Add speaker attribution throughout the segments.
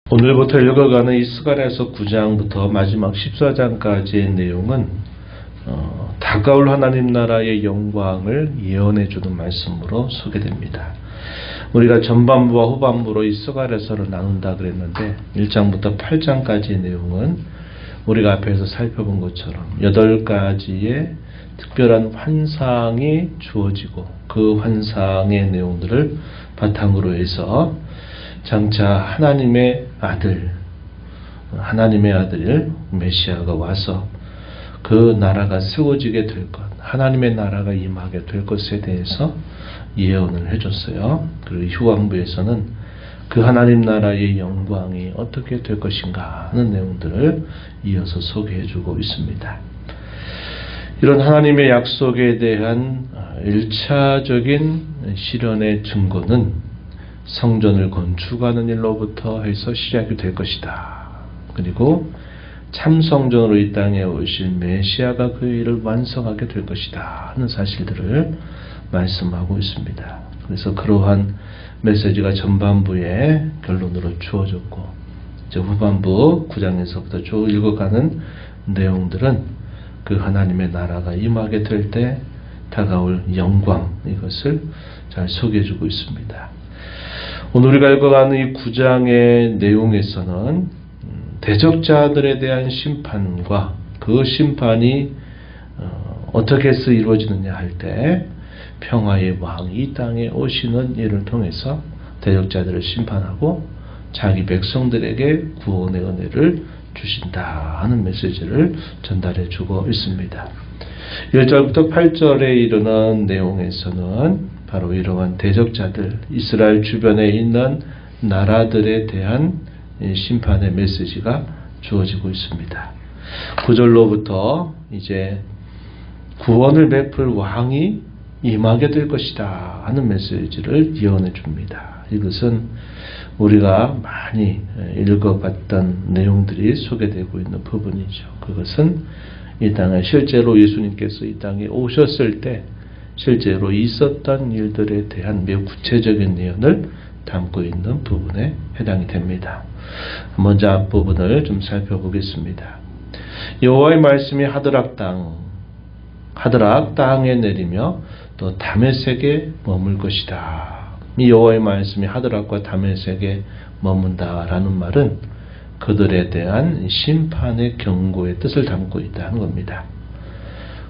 Speaker 1: 오늘부터 읽어가는 이 스가랴서 9장부터 마지막 14장까지의 내용은 다가올 하나님 나라의 영광을 예언해 주는 말씀으로 소개됩니다. 우리가 전반부와 후반부로 이 스가랴서를 나눈다 그랬는데 1장부터 8장까지의 내용은 우리가 앞에서 살펴본 것처럼 8가지의 특별한 환상이 주어지고 그 환상의 내용들을 바탕으로 해서 장차 하나님의 아들 메시아가 와서 그 나라가 세워지게 될 것, 하나님의 나라가 임하게 될 것에 대해서 예언을 해줬어요. 그리고 후반부에서는 그 하나님 나라의 영광이 어떻게 될 것인가 하는 내용들을 이어서 소개해주고 있습니다. 이런 하나님의 약속에 대한 1차적인 실현의 증거는 성전을 건축하는 일로부터 해서 시작이 될 것이다. 그리고 참 성전으로 이 땅에 오실 메시아가 그 일을 완성하게 될 것이다 하는 사실들을 말씀하고 있습니다. 그래서 그러한 메시지가 전반부의 결론으로 주어졌고 이제 후반부 9장에서부터 쭉 읽어가는 내용들은 그 하나님의 나라가 임하게 될 때 다가올 영광, 이것을 잘 소개해주고 있습니다. 오늘 우리가 읽어가는 이 9장의 내용에서는 대적자들에 대한 심판과 그 심판이 어떻게 해서 이루어지느냐 할 때 평화의 왕이 이 땅에 오시는 일을 통해서 대적자들을 심판하고 자기 백성들에게 구원의 은혜를 주신다 하는 메시지를 전달해 주고 있습니다. 1절부터 8절에 이르는 내용에서는 바로 이러한 대적자들, 이스라엘 주변에 있는 나라들에 대한 심판의 메시지가 주어지고 있습니다. 9절로부터 이제 구원을 베풀 왕이 임하게 될 것이다 하는 메시지를 예언해 줍니다. 이것은 우리가 많이 읽어봤던 내용들이 소개되고 있는 부분이죠. 그것은 이 땅에 실제로 예수님께서 이 땅에 오셨을 때 실제로 있었던 일들에 대한 매우 구체적인 예언을 담고 있는 부분에 해당이 됩니다. 먼저 앞부분을 좀 살펴보겠습니다. 여호와의 말씀이 하드락 땅에 내리며 또 다메섹에 머물 것이다. 이 여호와의 말씀이 하드락과 다메섹에 머문다라는 말은 그들에 대한 심판의 경고의 뜻을 담고 있다는 겁니다.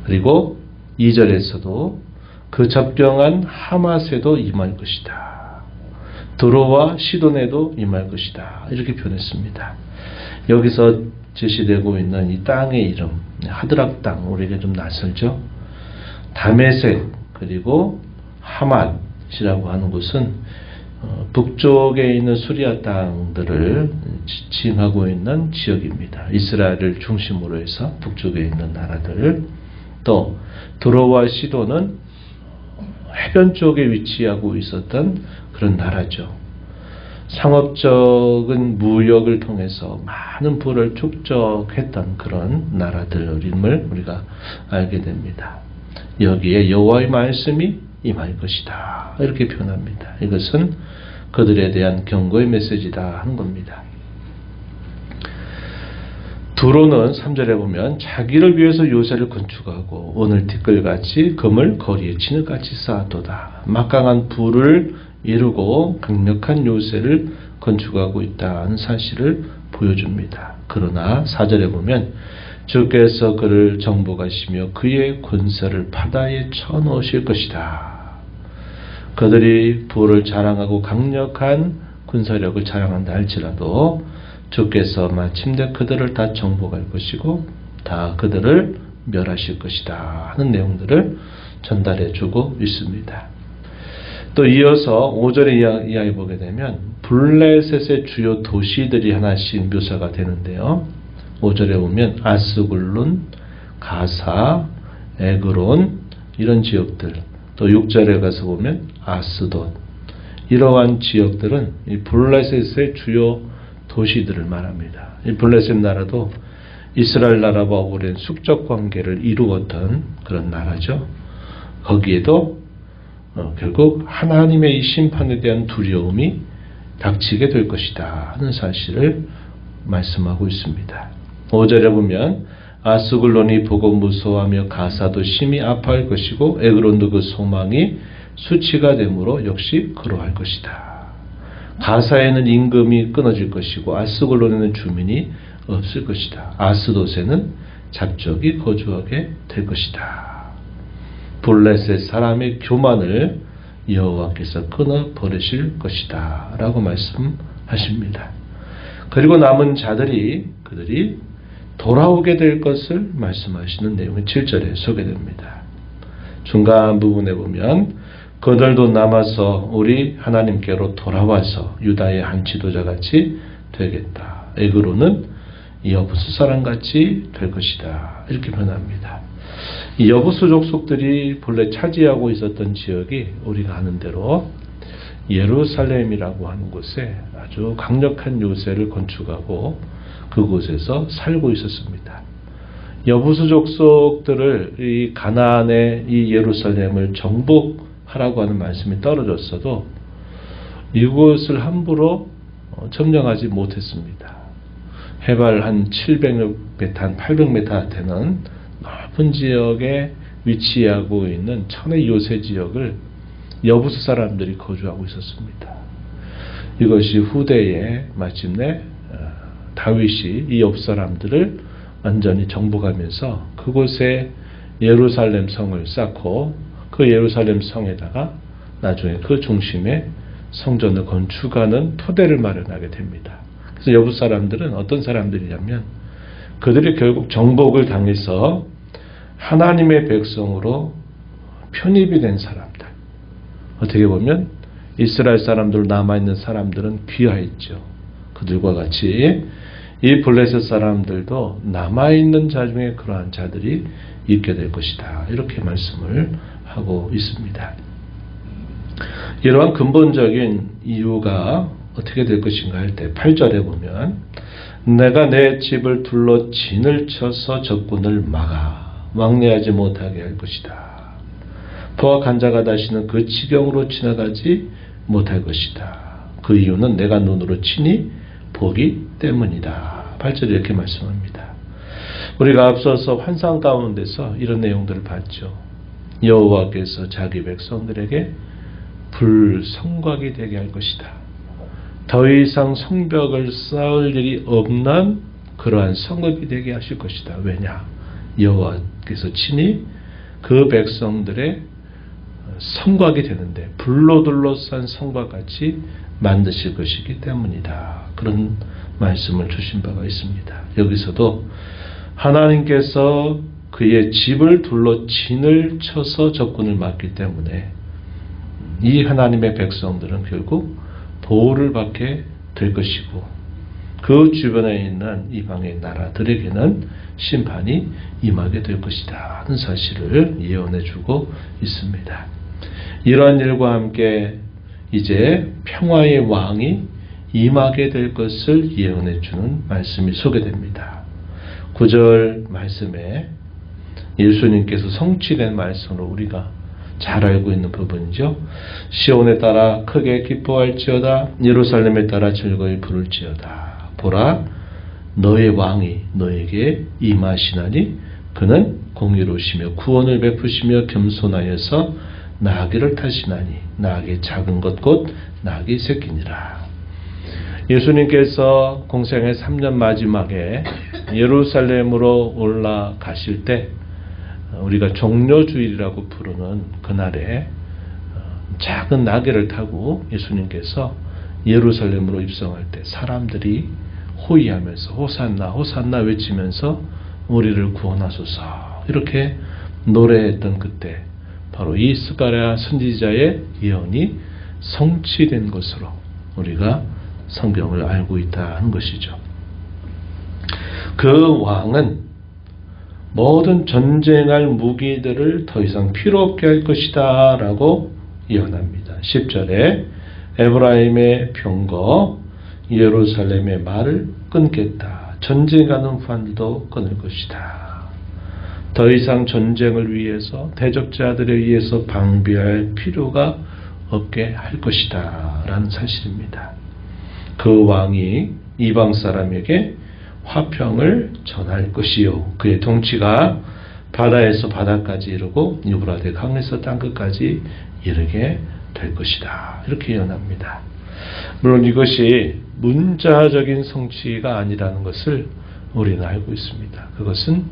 Speaker 1: 그리고 2절에서도 그 접경한 하맛에도 임할 것이다. 드로와 시돈에도 임할 것이다. 이렇게 표현했습니다. 여기서 제시되고 있는 이 땅의 이름, 하드락 땅, 우리에게 좀 낯설죠? 다메섹, 그리고 하맛이라고 하는 곳은 북쪽에 있는 수리아 땅들을 지칭하고 있는 지역입니다. 이스라엘을 중심으로 해서 북쪽에 있는 나라들, 또 드로와 시돈은 해변 쪽에 위치하고 있었던 그런 나라죠. 상업적인 무역을 통해서 많은 부를 축적했던 그런 나라들임을 우리가 알게 됩니다. 여기에 여호와의 말씀이 임할 것이다. 이렇게 표현합니다. 이것은 그들에 대한 경고의 메시지다 하는 겁니다. 두로는 3절에 보면 자기를 위해서 요새를 건축하고 오늘 티끌같이 금을 거리에 진흙같이 쌓았도다. 막강한 부를 이루고 강력한 요새를 건축하고 있다는 사실을 보여줍니다. 그러나 4절에 보면 주께서 그를 정복하시며 그의 권세를 바다에 쳐넣으실 것이다. 그들이 부를 자랑하고 강력한 군사력을 자랑한다 할지라도 주께서 마침내 그들을 다 정복할 것이고 다 그들을 멸하실 것이다 하는 내용들을 전달해 주고 있습니다. 또 이어서 5절의 이야기 보게 되면 블레셋의 주요 도시들이 하나씩 묘사가 되는데요. 5절에 보면 아스굴룬, 가사, 에그론 이런 지역들, 또 6절에 가서 보면 아스돗, 이러한 지역들은 이 블레셋의 주요 도시들을 말합니다. 이 블레셋 나라도 이스라엘 나라와 오랜 숙적 관계를 이루었던 그런 나라죠. 거기에도 결국 하나님의 이 심판에 대한 두려움이 닥치게 될 것이다 하는 사실을 말씀하고 있습니다. 5절에 보면 아스글론이 보고 무서워하며 가사도 심히 아파할 것이고 에그론도 그 소망이 수치가 되므로 역시 그러할 것이다. 가사에는 임금이 끊어질 것이고 아스글론에는 주민이 없을 것이다. 아스돗에는 잡적이 거주하게 될 것이다. 블레셋 사람의 교만을 여호와께서 끊어 버리실 것이다 라고 말씀하십니다. 그리고 남은 자들이 그들이 돌아오게 될 것을 말씀하시는 내용이 7절에 소개됩니다. 중간 부분에 보면 그들도 남아서 우리 하나님께로 돌아와서 유다의 한 지도자같이 되겠다. 에그로는 여부수 사람같이 될 것이다. 이렇게 표현합니다. 이 여부수 족속들이 본래 차지하고 있었던 지역이 우리가 아는 대로 예루살렘이라고 하는 곳에 아주 강력한 요새를 건축하고 그곳에서 살고 있었습니다. 여부수 족속들을 이 가나안의 이 예루살렘을 정복하라고 하는 말씀이 떨어졌어도 이곳을 함부로 점령하지 못했습니다. 해발 한 700m, 한 800m 되는 넓은 지역에 위치하고 있는 천의 요새 지역을 여부수 사람들이 거주하고 있었습니다. 이것이 후대에 마침내 다윗이 이 여부수 사람들을 완전히 정복하면서 그곳에 예루살렘 성을 쌓고 그 예루살렘 성에다가 나중에 그 중심에 성전을 건축하는 토대를 마련하게 됩니다. 그래서 여부수 사람들은 어떤 사람들이냐면 그들이 결국 정복을 당해서 하나님의 백성으로 편입이 된 사람들. 어떻게 보면 이스라엘 사람들 남아있는 사람들은 귀화했죠. 그들과 같이 이 블레셋 사람들도 남아있는 자 중에 그러한 자들이 있게 될 것이다. 이렇게 말씀을 하고 있습니다. 이러한 근본적인 이유가 어떻게 될 것인가 할 때 8절에 보면 내가 내 집을 둘러 진을 쳐서 적군을 막아 왕래하지 못하게 할 것이다. 포악한 자가 다시는 그 지경으로 지나가지 못할 것이다. 그 이유는 내가 눈으로 친히 보기 때문이다. 8절에 이렇게 말씀합니다. 우리가 앞서서 환상 가운데서 이런 내용들을 봤죠. 여호와께서 자기 백성들에게 불성곽이 되게 할 것이다. 더 이상 성벽을 쌓을 일이 없는 그러한 성읍이 되게 하실 것이다. 왜냐? 여호와께서 친히 그 백성들의 성곽이 되는데 불로 둘러싼 성곽같이 만드실 것이기 때문이다. 그런 말씀을 주신 바가 있습니다. 여기서도 하나님께서 그의 집을 둘러 진을 쳐서 적군을 막기 때문에 이 하나님의 백성들은 결국 보호를 받게 될 것이고 그 주변에 있는 이방의 나라들에게는 심판이 임하게 될 것이다 하는 사실을 예언해 주고 있습니다. 이러한 일과 함께 이제 평화의 왕이 임하게 될 것을 예언해 주는 말씀이 소개됩니다. 9절 말씀에 예수님께서 성취된 말씀으로 우리가 잘 알고 있는 부분이죠. 시온에 따라 크게 기뻐할지어다 예루살렘에 따라 즐거이 부를지어다. 보라 너의 왕이 너에게 임하시나니 그는 공의로우시며 구원을 베푸시며 겸손하여서 나귀를 타시나니 나귀 작은 것 곧 나귀 새끼니라. 예수님께서 공생의 3년 마지막에 예루살렘으로 올라가실 때 우리가 종려주일이라고 부르는 그날에 작은 나귀를 타고 예수님께서 예루살렘으로 입성할 때 사람들이 호위하면서 호산나 호산나 외치면서 우리를 구원하소서 이렇게 노래했던 그때 바로 이 스가랴 선지자의 예언이 성취된 것으로 우리가 성경을 알고 있다는 것이죠. 그 왕은 모든 전쟁할 무기들을 더 이상 필요 없게 할 것이다 라고 예언합니다. 10절에 에브라임의 병거 예루살렘의 말을 끊겠다. 전쟁하는 판도 끊을 것이다. 더 이상 전쟁을 위해서 대적자들에 의해서 방비할 필요가 없게 할 것이다 라는 사실입니다. 그 왕이 이방 사람에게 화평을 전할 것이요 그의 통치가 바다에서 바다까지 이르고 유브라데 강에서 땅끝까지 이르게 될 것이다. 이렇게 예언합니다. 물론 이것이 문자적인 성취가 아니라는 것을 우리는 알고 있습니다. 그것은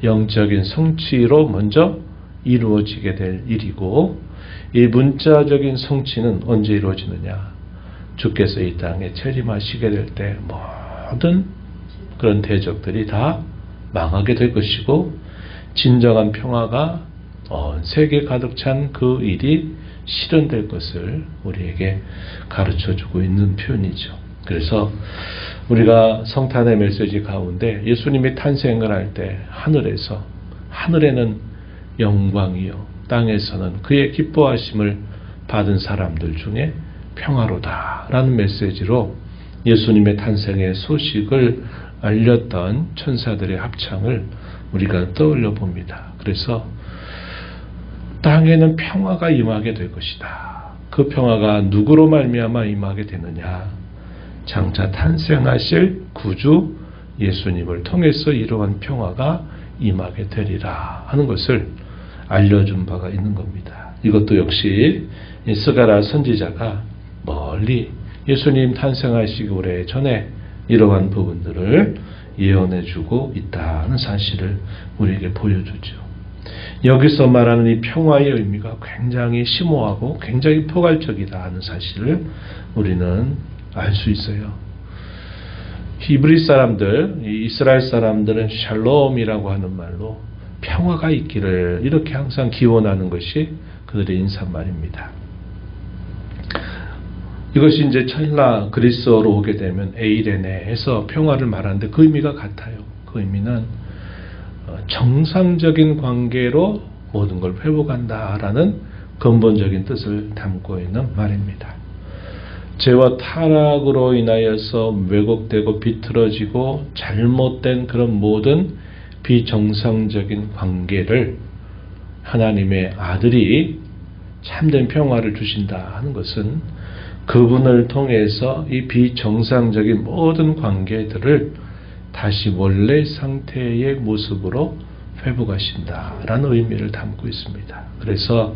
Speaker 1: 영적인 성취로 먼저 이루어지게 될 일이고, 이 문자적인 성취는 언제 이루어지느냐? 주께서 이 땅에 재림하시게 될 때 모든 그런 대적들이 다 망하게 될 것이고, 진정한 평화가 온 세계에 가득 찬 그 일이 실현될 것을 우리에게 가르쳐주고 있는 표현이죠. 그래서 우리가 성탄의 메시지 가운데 예수님이 탄생을 할 때 하늘에는 영광이요 땅에서는 그의 기뻐하심을 받은 사람들 중에 평화로다라는 메시지로 예수님의 탄생의 소식을 알렸던 천사들의 합창을 우리가 떠올려 봅니다. 그래서 땅에는 평화가 임하게 될 것이다. 그 평화가 누구로 말미암아 임하게 되느냐? 장차 탄생하실 구주 예수님을 통해서 이러한 평화가 임하게 되리라 하는 것을 알려준 바가 있는 겁니다. 이것도 역시 스가랴 선지자가 멀리 예수님 탄생하시기 오래 전에 이러한 부분들을 예언해주고 있다는 사실을 우리에게 보여주죠. 여기서 말하는 이 평화의 의미가 굉장히 심오하고 굉장히 포괄적이다 하는 사실을 우리는 알 수 있어요. 히브리 사람들, 이스라엘 사람들은 샬롬이라고 하는 말로 평화가 있기를 이렇게 항상 기원하는 것이 그들의 인사말입니다. 이것이 이제 헬라 그리스어로 오게 되면 에이레네에서 평화를 말하는데 그 의미가 같아요. 그 의미는 정상적인 관계로 모든 걸 회복한다라는 근본적인 뜻을 담고 있는 말입니다. 죄와 타락으로 인하여서 왜곡되고 비틀어지고 잘못된 그런 모든 비정상적인 관계를 하나님의 아들이 참된 평화를 주신다 하는 것은 그분을 통해서 이 비정상적인 모든 관계들을 다시 원래 상태의 모습으로 회복하신다라는 의미를 담고 있습니다. 그래서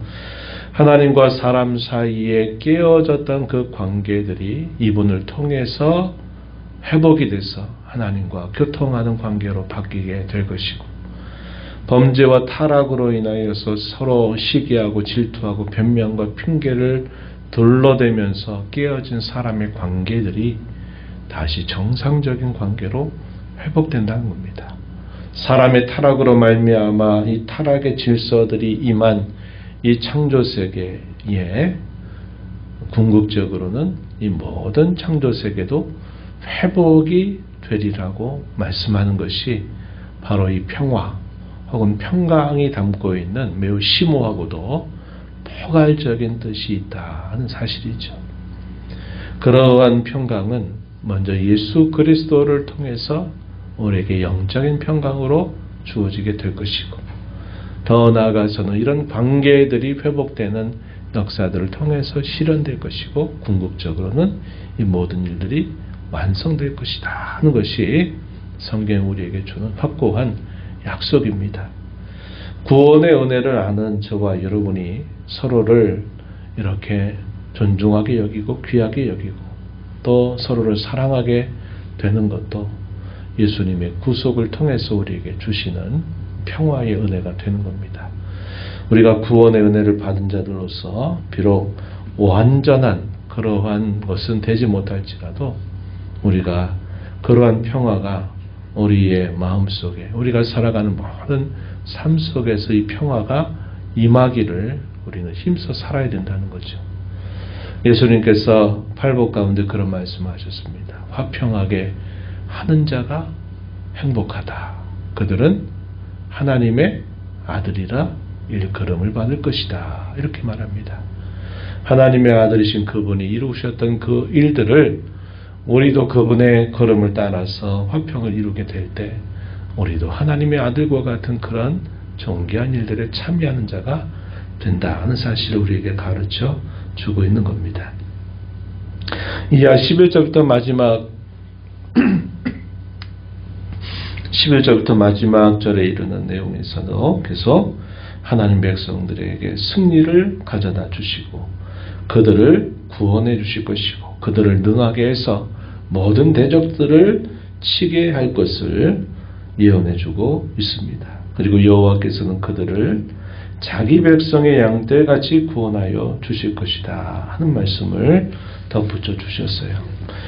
Speaker 1: 하나님과 사람 사이에 깨어졌던 그 관계들이 이분을 통해서 회복이 돼서 하나님과 교통하는 관계로 바뀌게 될 것이고, 범죄와 타락으로 인하여서 서로 시기하고 질투하고 변명과 핑계를 둘러대면서 깨어진 사람의 관계들이 다시 정상적인 관계로 회복된다는 겁니다. 사람의 타락으로 말미암아 이 타락의 질서들이 임한 이 창조세계에 궁극적으로는 이 모든 창조세계도 회복이 되리라고 말씀하는 것이 바로 이 평화 혹은 평강이 담고 있는 매우 심오하고도 포괄적인 뜻이 있다는 사실이죠. 그러한 평강은 먼저 예수 그리스도를 통해서 우리에게 영적인 평강으로 주어지게 될 것이고, 더 나아가서는 이런 관계들이 회복되는 역사들을 통해서 실현될 것이고, 궁극적으로는 이 모든 일들이 완성될 것이다 하는 것이 성경이 우리에게 주는 확고한 약속입니다. 구원의 은혜를 아는 저와 여러분이 서로를 이렇게 존중하게 여기고 귀하게 여기고 또 서로를 사랑하게 되는 것도 예수님의 구속을 통해서 우리에게 주시는 평화의 은혜가 되는 겁니다. 우리가 구원의 은혜를 받은 자들로서 비록 완전한 그러한 것은 되지 못할지라도 우리가 그러한 평화가 우리의 마음속에 우리가 살아가는 모든 삶 속에서 이 평화가 임하기를 우리는 힘써 살아야 된다는 거죠. 예수님께서 팔복 가운데 그런 말씀하셨습니다. 화평하게 하는 자가 행복하다. 그들은 하나님의 아들이라 일컬음을 받을 것이다. 이렇게 말합니다. 하나님의 아들이신 그분이 이루셨던 그 일들을 우리도 그분의 걸음을 따라서 화평을 이루게 될 때 우리도 하나님의 아들과 같은 그런 존귀한 일들에 참여하는 자가 된다 하는 사실을 우리에게 가르쳐 주고 있는 겁니다. 이하 11절부터 마지막 11절부터 마지막 절에 이르는 내용에서도 계속 하나님 백성들에게 승리를 가져다 주시고 그들을 구원해 주실 것이고 그들을 능하게 해서 모든 대적들을 치게 할 것을 예언해 주고 있습니다. 그리고 여호와께서는 그들을 자기 백성의 양떼같이 구원하여 주실 것이다 하는 말씀을 덧붙여 주셨어요.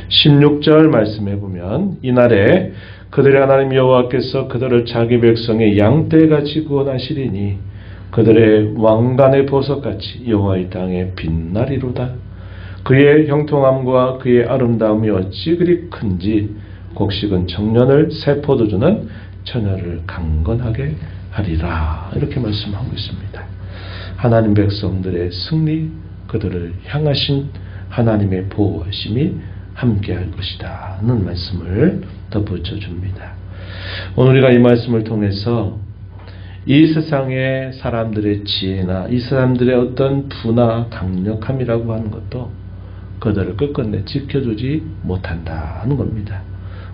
Speaker 1: 16절 말씀해 보면 이날에 그들의 하나님 여호와께서 그들을 자기 백성의 양떼같이 구원하시리니 그들의 왕관의 보석같이 여호와의 땅에 빛나리로다. 그의 형통함과 그의 아름다움이 어찌 그리 큰지 곡식은 청년을 새 포도주는 처녀를 강건하게 하리라. 이렇게 말씀하고 있습니다. 하나님 백성들의 승리, 그들을 향하신 하나님의 보호하심이 함께할 것이다 하는 말씀을 덧붙여 줍니다. 오늘 우리가 이 말씀을 통해서 이 세상의 사람들의 지혜나 이 사람들의 어떤 부나 강력함이라고 하는 것도 그들을 끝끝내 지켜주지 못한다 하는 겁니다.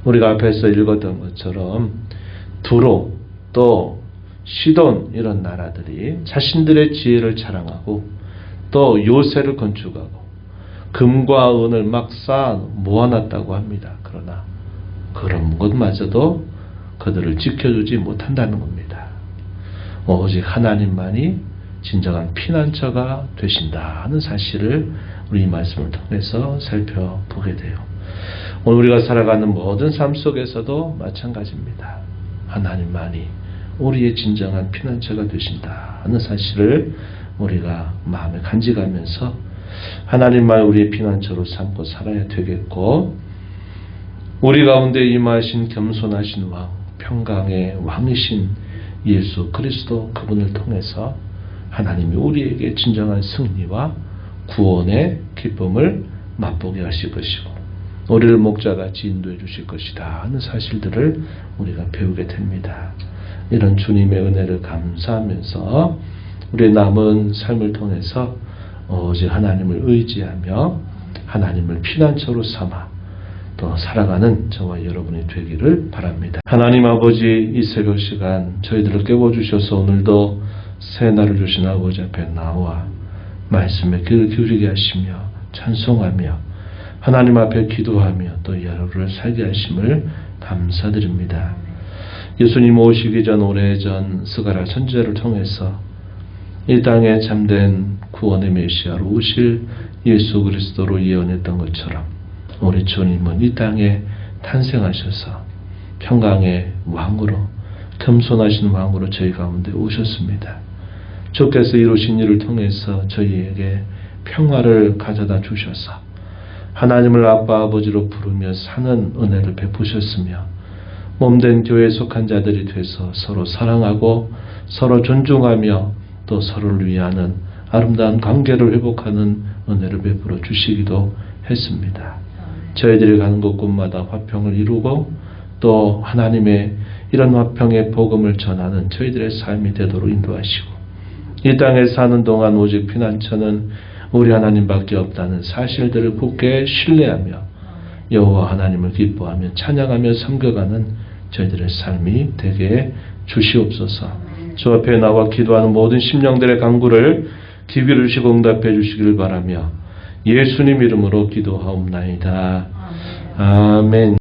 Speaker 1: 우리가 앞에서 읽었던 것처럼 두로 또 시돈 이런 나라들이 자신들의 지혜를 자랑하고 또 요새를 건축하고 금과 은을 막 쌓아 모아놨다고 합니다. 그러나 그런 것마저도 그들을 지켜주지 못한다는 겁니다. 오직 하나님만이 진정한 피난처가 되신다 하는 사실을 우리 이 말씀을 통해서 살펴보게 돼요. 오늘 우리가 살아가는 모든 삶 속에서도 마찬가지입니다. 하나님만이 우리의 진정한 피난처가 되신다 하는 사실을 우리가 마음에 간직하면서 하나님만 우리의 피난처로 삼고 살아야 되겠고 우리 가운데 임하신 겸손하신 왕, 평강의 왕이신 예수 그리스도 그분을 통해서 하나님이 우리에게 진정한 승리와 구원의 기쁨을 맛보게 하실 것이고 우리를 목자같이 인도해 주실 것이다 하는 사실들을 우리가 배우게 됩니다. 이런 주님의 은혜를 감사하면서 우리의 남은 삶을 통해서 오직 하나님을 의지하며 하나님을 피난처로 삼아 또 살아가는 저와 여러분이 되기를 바랍니다. 하나님 아버지 이 새벽 시간 저희들을 깨워주셔서 오늘도 새 날을 주신 아버지 앞에 나와 말씀에 귀를 기울이게 하시며 찬송하며 하나님 앞에 기도하며 또 이 하루를 살게 하심을 감사드립니다. 예수님 오시기 전 오래전 스가랴 선지자를 통해서 이 땅에 참된 구원의 메시아로 오실 예수 그리스도로 예언했던 것처럼 우리 주님은 이 땅에 탄생하셔서 평강의 왕으로 겸손하신 왕으로 저희 가운데 오셨습니다. 주께서 이루신 일을 통해서 저희에게 평화를 가져다 주셔서 하나님을 아빠 아버지로 부르며 사는 은혜를 베푸셨으며 몸된 교회에 속한 자들이 돼서 서로 사랑하고 서로 존중하며 또 서로를 위하는 아름다운 관계를 회복하는 은혜를 베풀어 주시기도 했습니다. 저희들이 가는 곳곳마다 화평을 이루고 또 하나님의 이런 화평의 복음을 전하는 저희들의 삶이 되도록 인도하시고 이 땅에 사는 동안 오직 피난처는 우리 하나님밖에 없다는 사실들을 굳게 신뢰하며 여호와 하나님을 기뻐하며 찬양하며 섬겨가는 저희들의 삶이 되게 주시옵소서. 주 앞에 나와 기도하는 모든 심령들의 간구를 귀 기울이시고 응답해 주시기를 바라며 예수님 이름으로 기도하옵나이다. 아멘.